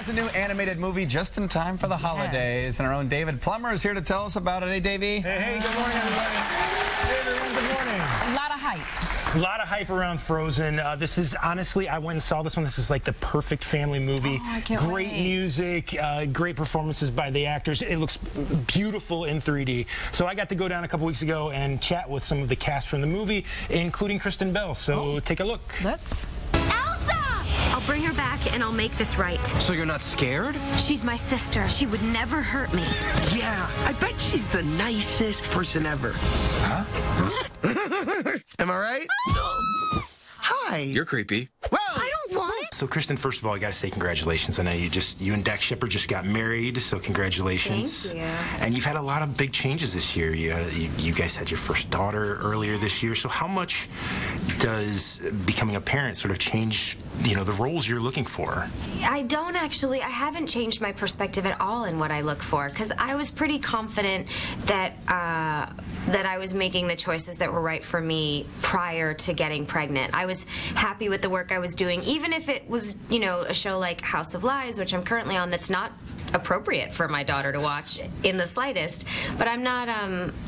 has a new animated movie just in time for the holidays, and our own David Plummer is here to tell us about it. Hey, Davey. Hey, good morning, everybody. Hey, everyone, good morning. A lot of hype. A lot of hype around Frozen. This is, honestly, I went and saw this one. This is like the perfect family movie. Oh, I can't Great wait. music, great performances by the actors. It looks beautiful in 3D. So I got to go down a couple weeks ago and chat with some of the cast from the movie, including Kristen Bell. So take a look. Let's. I'll bring her back and I'll make this right. So you're not scared? She's my sister. She would never hurt me. Yeah, I bet she's the nicest person ever. Huh? Am I right? Hi. You're creepy. Well, I don't want. So, Kristen, first of all, I got to say congratulations. I know you and Dax Shepard just got married, so congratulations. Thank you. And you've had a lot of big changes this year. You guys had your first daughter earlier this year. So how much does becoming a parent sort of change, the roles you're looking for? I don't actually. I haven't changed my perspective at all in what I look for, because I was pretty confident that that I was making the choices that were right for me prior to getting pregnant. I was happy with the work I was doing, even if it was, a show like House of Lies, which I'm currently on, that's not appropriate for my daughter to watch in the slightest. But I'm not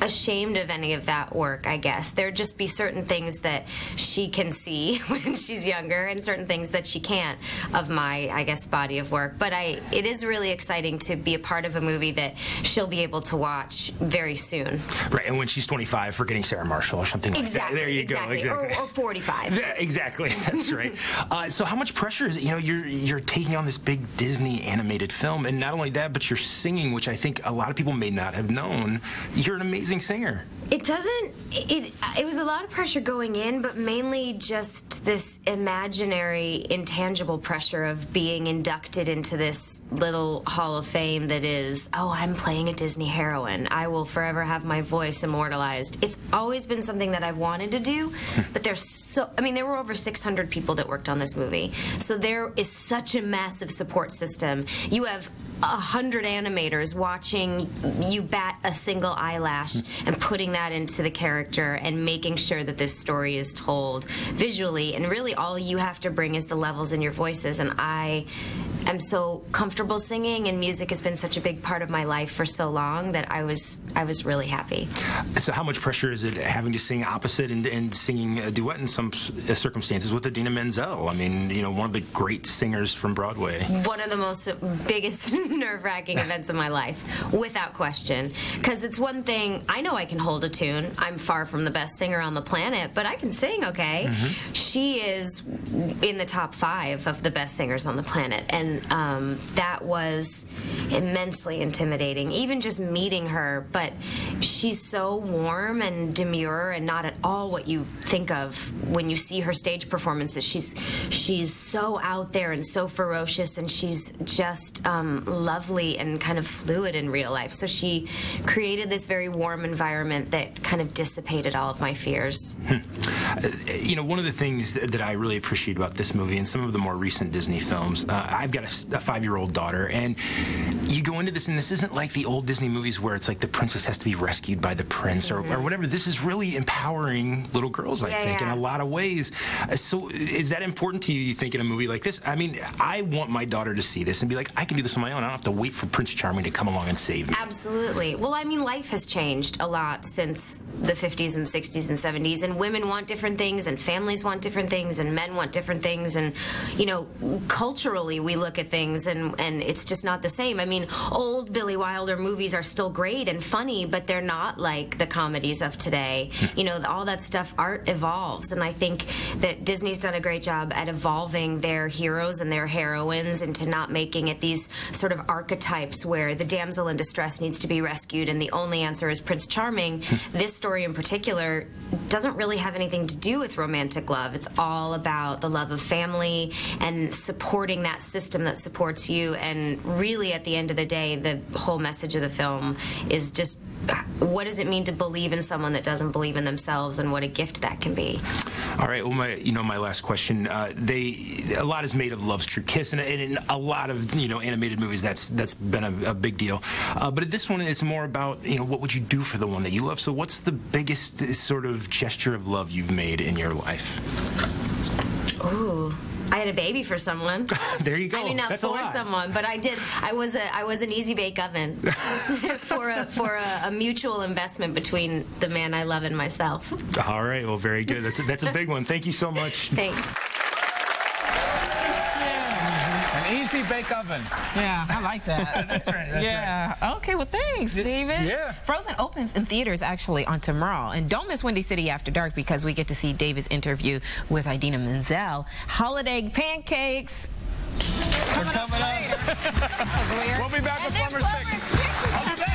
ashamed of any of that work, I guess. There'd just be certain things that she can see when she's younger and certain things that she can't of my, I guess, body of work. But it is really exciting to be a part of a movie that she'll be able to watch very soon. Right, and when she's 25, for getting Sarah Marshall or something like that. There you go. Exactly. Or 45. Exactly, that's right. So how much pressure is it? You're taking on this big Disney animated film, and not only that, but you're singing, which I think a lot of people may not have known. You're an amazing singer. It was a lot of pressure going in, but mainly just this imaginary, intangible pressure of being inducted into this little hall of fame that is, oh, I'm playing a Disney heroine. I will forever have my voice immortalized. It's always been something that I've wanted to do, but there were over 600 people that worked on this movie. So there is such a massive support system. You have 100 animators watching you bat a single eyelash and putting that into the character and making sure that this story is told visually, and really all you have to bring is the levels in your voices. And I am so comfortable singing, and music has been such a big part of my life for so long that I was really happy. So how much pressure is it having to sing opposite and singing a duet in some circumstances with Idina Menzel? I mean, one of the great singers from Broadway. One of the biggest nerve-wracking events of my life, without question. Because it's one thing, I know I can hold a tune. I'm far from the best singer on the planet, but I can sing okay. She is in the top 5 of the best singers on the planet, and that was immensely intimidating, even just meeting her. But she's so warm and demure and not at all what you think of when you see her stage performances. She's so out there and so ferocious, and she's just lovely and kind of fluid in real life. So she created this very warm environment that kind of dissipated all of my fears. One of the things that I really appreciate about this movie and some of the more recent Disney films, I've got a 5-year-old daughter, and you go into this, and this isn't like the old Disney movies where it's like the princess has to be rescued by the prince or whatever. This is really empowering little girls, I think, in a lot of ways. So is that important to you, you think, in a movie like this? I mean, I want my daughter to see this and be like, I can do this on my own. I don't have to wait for Prince Charming to come along and save me. Absolutely. Well, I mean, life has changed a lot since the 50s and 60s and 70s, and women want different things, and families want different things, and men want different things, and, culturally we look at things, and it's just not the same. I mean, old Billy Wilder movies are still great and funny, but they're not like the comedies of today. All that stuff, art evolves, and I think that Disney's done a great job at evolving their heroes and their heroines into not making it these sort of archetypes where the damsel in distress needs to be rescued and the only answer is Prince Charming. This story in particular doesn't really have anything to do with romantic love. It's all about the love of family and supporting that system that supports you. And really, at the end of the day, the whole message of the film is just, what does it mean to believe in someone that doesn't believe in themselves, and what a gift that can be. All right. Well, my last question. A lot is made of Love's True Kiss, and in a lot of animated movies, that's been a big deal. But this one is more about what would you do for the one that you love. So what's the biggest sort of gesture of love you've made in your life? Ooh. I had a baby for someone. There you go. I mean, not That's a for lot. someone, but I did. I was an easy bake oven for a mutual investment between the man I love and myself. All right. Well, very good. That's a big one. Thank you so much. Thanks. An easy bake oven. Yeah, I like that. That's right. That's right. Okay, well, thanks, David. Yeah. Frozen opens in theaters actually on tomorrow. And don't miss Windy City After Dark because we get to see David's interview with Idina Menzel. Holiday pancakes. They're coming up. That was weird. We'll be back with Plummer's Picks. I'll be back.